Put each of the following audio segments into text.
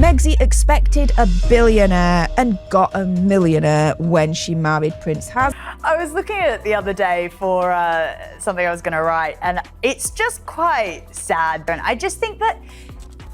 Megsy expected a billionaire and got a millionaire when she married Prince Harry. I was looking at it the other day for something I was going to write, and it's just quite sad. And I just think that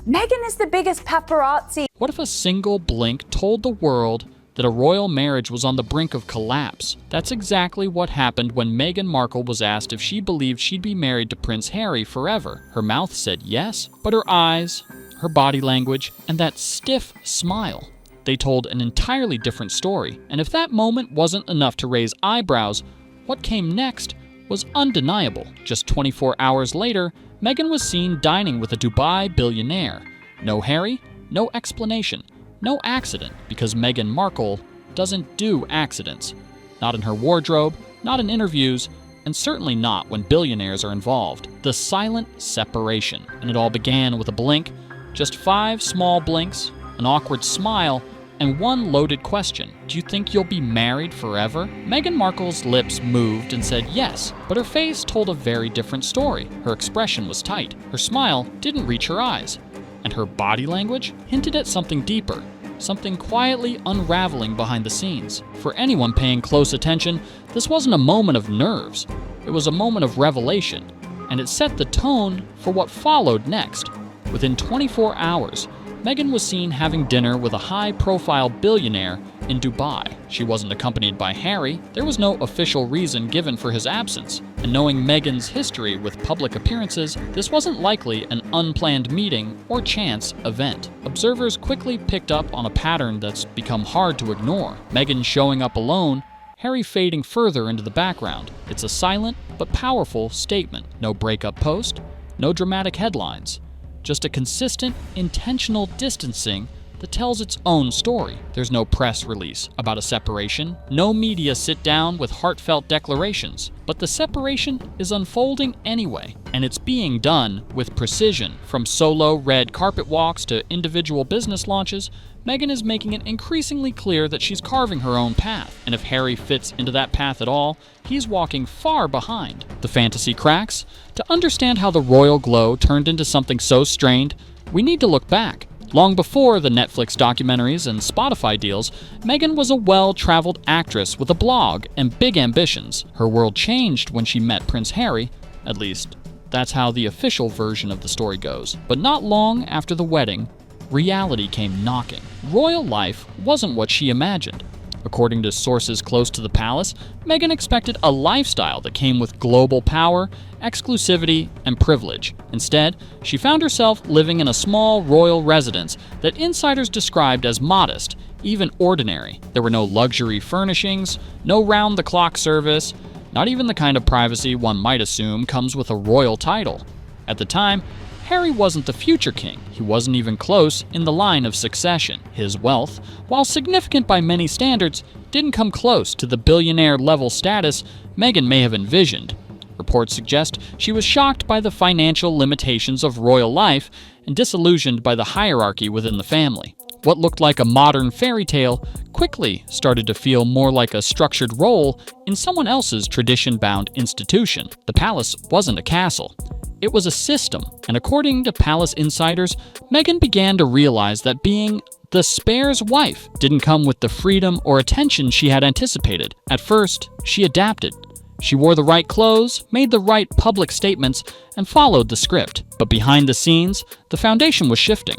Meghan is the biggest paparazzi. What if a single blink told the world that a royal marriage was on the brink of collapse? That's exactly what happened when Meghan Markle was asked if she believed she'd be married to Prince Harry forever. Her mouth said yes, but her eyes, her body language, and that stiff smile, they told an entirely different story. And if that moment wasn't enough to raise eyebrows, what came next was undeniable. Just 24 hours later, Meghan was seen dining with a Dubai billionaire. No Harry, no explanation, no accident, because Meghan Markle doesn't do accidents. Not in her wardrobe, not in interviews, and certainly not when billionaires are involved. The silent separation. And it all began with a blink, just 5 small blinks, an awkward smile, and one loaded question. Do you think you'll be married forever? Meghan Markle's lips moved and said yes, but her face told a very different story. Her expression was tight. Her smile didn't reach her eyes. And her body language hinted at something deeper, something quietly unraveling behind the scenes. For anyone paying close attention, this wasn't a moment of nerves. It was a moment of revelation, and it set the tone for what followed next. Within 24 hours, Meghan was seen having dinner with a high-profile billionaire in Dubai. She wasn't accompanied by Harry. There was no official reason given for his absence. And knowing Meghan's history with public appearances, this wasn't likely an unplanned meeting or chance event. Observers quickly picked up on a pattern that's become hard to ignore. Meghan showing up alone, Harry fading further into the background. It's a silent but powerful statement. No breakup post, no dramatic headlines. Just a consistent, intentional distancing that tells its own story. There's no press release about a separation, no media sit down with heartfelt declarations, but the separation is unfolding anyway, and it's being done with precision. From solo red carpet walks to individual business launches, Meghan is making it increasingly clear that she's carving her own path, and if Harry fits into that path at all, he's walking far behind. The fantasy cracks. To understand how the royal glow turned into something so strained, we need to look back. Long before the Netflix documentaries and Spotify deals, Meghan was a well-traveled actress with a blog and big ambitions. Her world changed when she met Prince Harry, at least that's how the official version of the story goes. But not long after the wedding, reality came knocking. Royal life wasn't what she imagined. According to sources close to the palace, Meghan expected a lifestyle that came with global power, exclusivity, and privilege. Instead, she found herself living in a small royal residence that insiders described as modest, even ordinary. There were no luxury furnishings, no round-the-clock service, not even the kind of privacy one might assume comes with a royal title. At the time, Harry wasn't the future king. He wasn't even close in the line of succession. His wealth, while significant by many standards, didn't come close to the billionaire-level status Meghan may have envisioned. Reports suggest she was shocked by the financial limitations of royal life and disillusioned by the hierarchy within the family. What looked like a modern fairy tale quickly started to feel more like a structured role in someone else's tradition-bound institution. The palace wasn't a castle. It was a system, and according to palace insiders, Meghan began to realize that being the spare's wife didn't come with the freedom or attention she had anticipated. At first, she adapted. She wore the right clothes, made the right public statements, and followed the script. But behind the scenes, the foundation was shifting.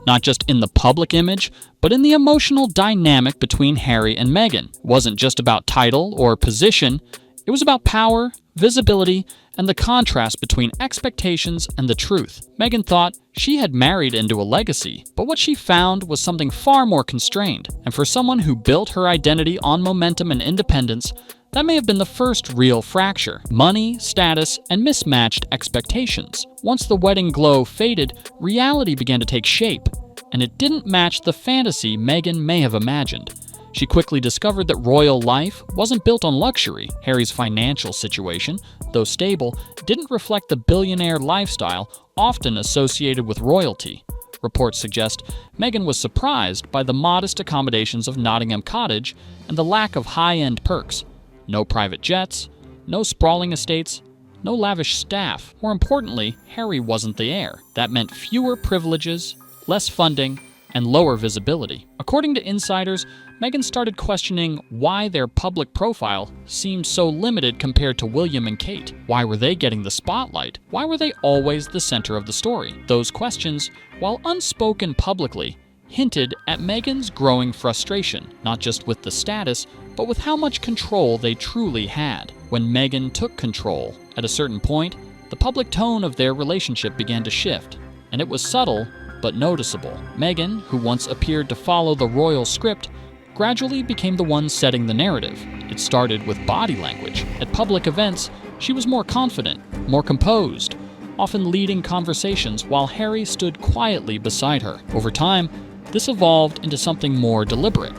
Not just in the public image, but in the emotional dynamic between Harry and Meghan. It wasn't just about title or position. It was about power, visibility, and the contrast between expectations and the truth. Meghan thought she had married into a legacy, but what she found was something far more constrained. And for someone who built her identity on momentum and independence, that may have been the first real fracture. Money, status, and mismatched expectations. Once the wedding glow faded, reality began to take shape, and it didn't match the fantasy Meghan may have imagined. She quickly discovered that royal life wasn't built on luxury. Harry's financial situation, though stable, didn't reflect the billionaire lifestyle often associated with royalty. Reports suggest Meghan was surprised by the modest accommodations of Nottingham Cottage and the lack of high-end perks. No private jets, no sprawling estates, no lavish staff. More importantly, Harry wasn't the heir. That meant fewer privileges, less funding, and lower visibility. According to insiders, Meghan started questioning why their public profile seemed so limited compared to William and Kate. Why were they getting the spotlight? Why were they always the center of the story? Those questions, while unspoken publicly, hinted at Meghan's growing frustration, not just with the status, but with how much control they truly had. When Meghan took control, at a certain point, the public tone of their relationship began to shift, and it was subtle but noticeable. Meghan, who once appeared to follow the royal script, gradually became the one setting the narrative. It started with body language. At public events, she was more confident, more composed, often leading conversations while Harry stood quietly beside her. Over time, this evolved into something more deliberate,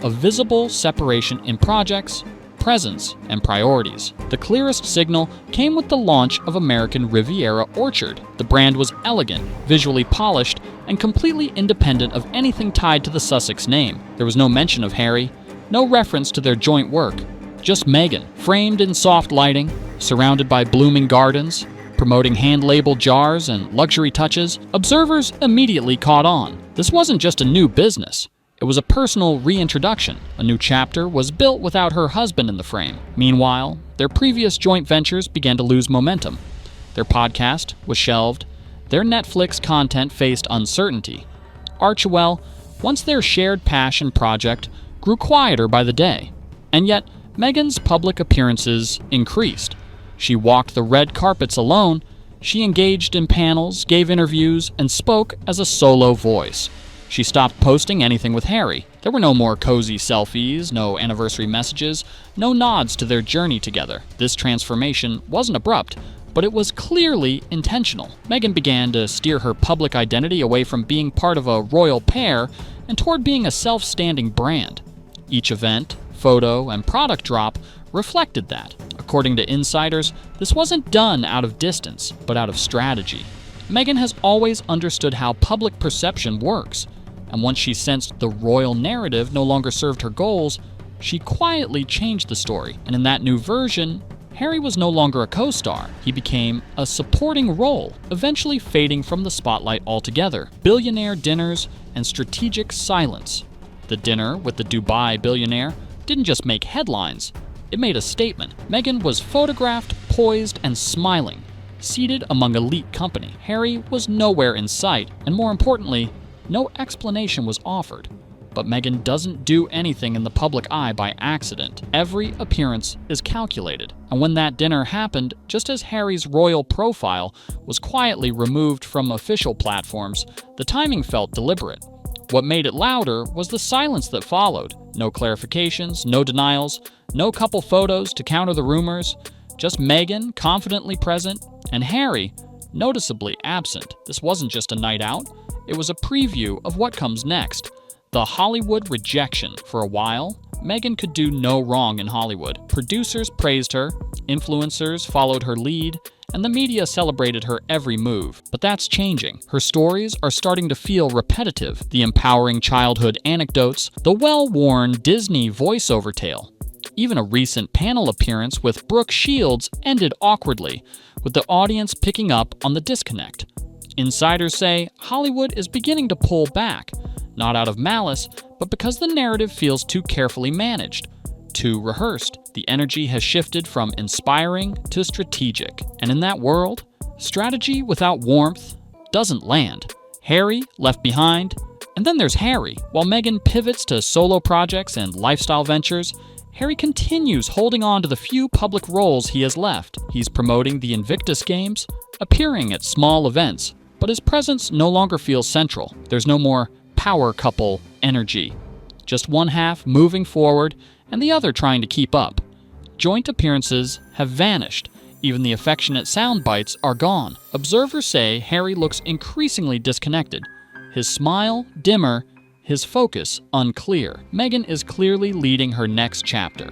a visible separation in projects, presence, and priorities. The clearest signal came with the launch of American Riviera Orchard. The brand was elegant, visually polished, and completely independent of anything tied to the Sussex name. There was no mention of Harry, no reference to their joint work, just Meghan, framed in soft lighting, surrounded by blooming gardens, promoting hand-labeled jars and luxury touches. Observers immediately caught on. This wasn't just a new business. It was a personal reintroduction. A new chapter was built without her husband in the frame. Meanwhile, their previous joint ventures began to lose momentum. Their podcast was shelved. Their Netflix content faced uncertainty. Archewell, once their shared passion project, grew quieter by the day. And yet, Meghan's public appearances increased. She walked the red carpets alone. She engaged in panels, gave interviews, and spoke as a solo voice. She stopped posting anything with Harry. There were no more cozy selfies, no anniversary messages, no nods to their journey together. This transformation wasn't abrupt, but it was clearly intentional. Meghan began to steer her public identity away from being part of a royal pair and toward being a self-standing brand. Each event, photo, and product drop reflected that. According to insiders, this wasn't done out of distance, but out of strategy. Meghan has always understood how public perception works. And once she sensed the royal narrative no longer served her goals, she quietly changed the story. And in that new version, Harry was no longer a co-star. He became a supporting role, eventually fading from the spotlight altogether. Billionaire dinners and strategic silence. The dinner with the Dubai billionaire didn't just make headlines, it made a statement. Meghan was photographed, poised, and smiling, seated among elite company. Harry was nowhere in sight, and more importantly, no explanation was offered. But Meghan doesn't do anything in the public eye by accident. Every appearance is calculated. And when that dinner happened, just as Harry's royal profile was quietly removed from official platforms, the timing felt deliberate. What made it louder was the silence that followed. No clarifications, no denials, no couple photos to counter the rumors. Just Meghan, confidently present, and Harry, noticeably absent. This wasn't just a night out. It was a preview of what comes next. The Hollywood rejection. For a while, Meghan could do no wrong in Hollywood. Producers praised her, influencers followed her lead, and the media celebrated her every move. But that's changing. Her stories are starting to feel repetitive. The empowering childhood anecdotes, the well-worn Disney voiceover tale. Even a recent panel appearance with Brooke Shields ended awkwardly, with the audience picking up on the disconnect. Insiders say Hollywood is beginning to pull back, not out of malice, but because the narrative feels too carefully managed, too rehearsed. The energy has shifted from inspiring to strategic. And in that world, strategy without warmth doesn't land. Harry left behind, and then there's Harry. While Meghan pivots to solo projects and lifestyle ventures, Harry continues holding on to the few public roles he has left. He's promoting the Invictus Games, appearing at small events, but his presence no longer feels central. There's no more power couple energy. Just one half moving forward and the other trying to keep up. Joint appearances have vanished. Even the affectionate sound bites are gone. Observers say Harry looks increasingly disconnected. His smile dimmer, his focus unclear. Meghan is clearly leading her next chapter.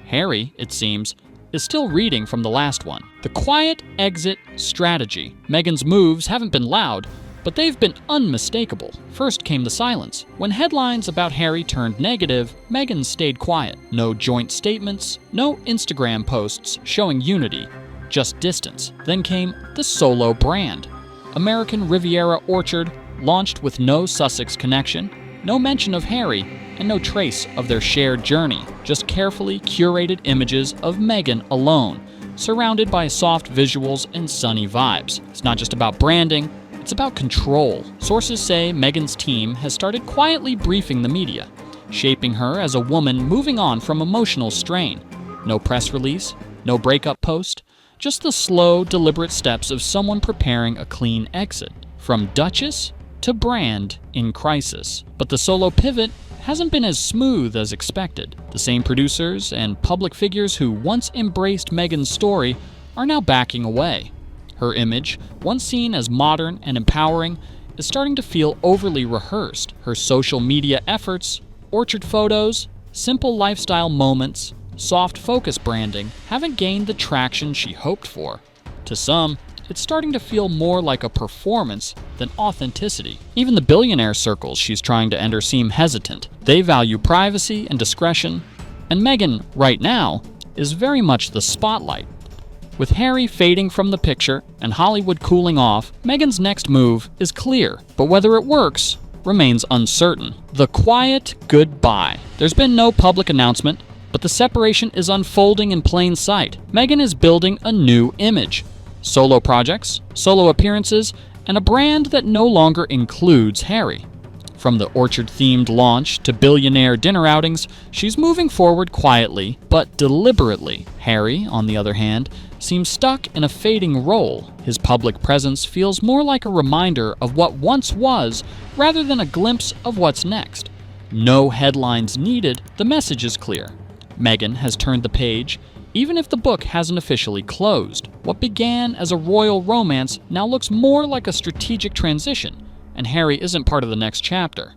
Harry, it seems, is still reading from the last one. The quiet exit strategy. Meghan's moves haven't been loud, but they've been unmistakable. First came the silence. When headlines about Harry turned negative, Meghan stayed quiet. No joint statements, no Instagram posts showing unity, just distance. Then came the solo brand. American Riviera Orchard launched with no Sussex connection, no mention of Harry, and no trace of their shared journey, just carefully curated images of Meghan alone, surrounded by soft visuals and sunny vibes. It's not just about branding, it's about control. Sources say Meghan's team has started quietly briefing the media, shaping her as a woman moving on from emotional strain. No press release, no breakup post, just the slow, deliberate steps of someone preparing a clean exit, from Duchess to brand in crisis. But the solo pivot hasn't been as smooth as expected. The same producers and public figures who once embraced Meghan's story are now backing away. Her image, once seen as modern and empowering, is starting to feel overly rehearsed. Her social media efforts, orchard photos, simple lifestyle moments, soft focus branding haven't gained the traction she hoped for. To some, it's starting to feel more like a performance than authenticity. Even the billionaire circles she's trying to enter seem hesitant. They value privacy and discretion, and Meghan, right now, is very much the spotlight. With Harry fading from the picture and Hollywood cooling off, Meghan's next move is clear, but whether it works remains uncertain. The quiet goodbye. There's been no public announcement, but the separation is unfolding in plain sight. Meghan is building a new image. Solo projects, solo appearances, and a brand that no longer includes Harry. From the orchard-themed launch to billionaire dinner outings, she's moving forward quietly, but deliberately. Harry, on the other hand, seems stuck in a fading role. His public presence feels more like a reminder of what once was, rather than a glimpse of what's next. No headlines needed, the message is clear. Meghan has turned the page, even if the book hasn't officially closed. What began as a royal romance now looks more like a strategic transition, and Harry isn't part of the next chapter.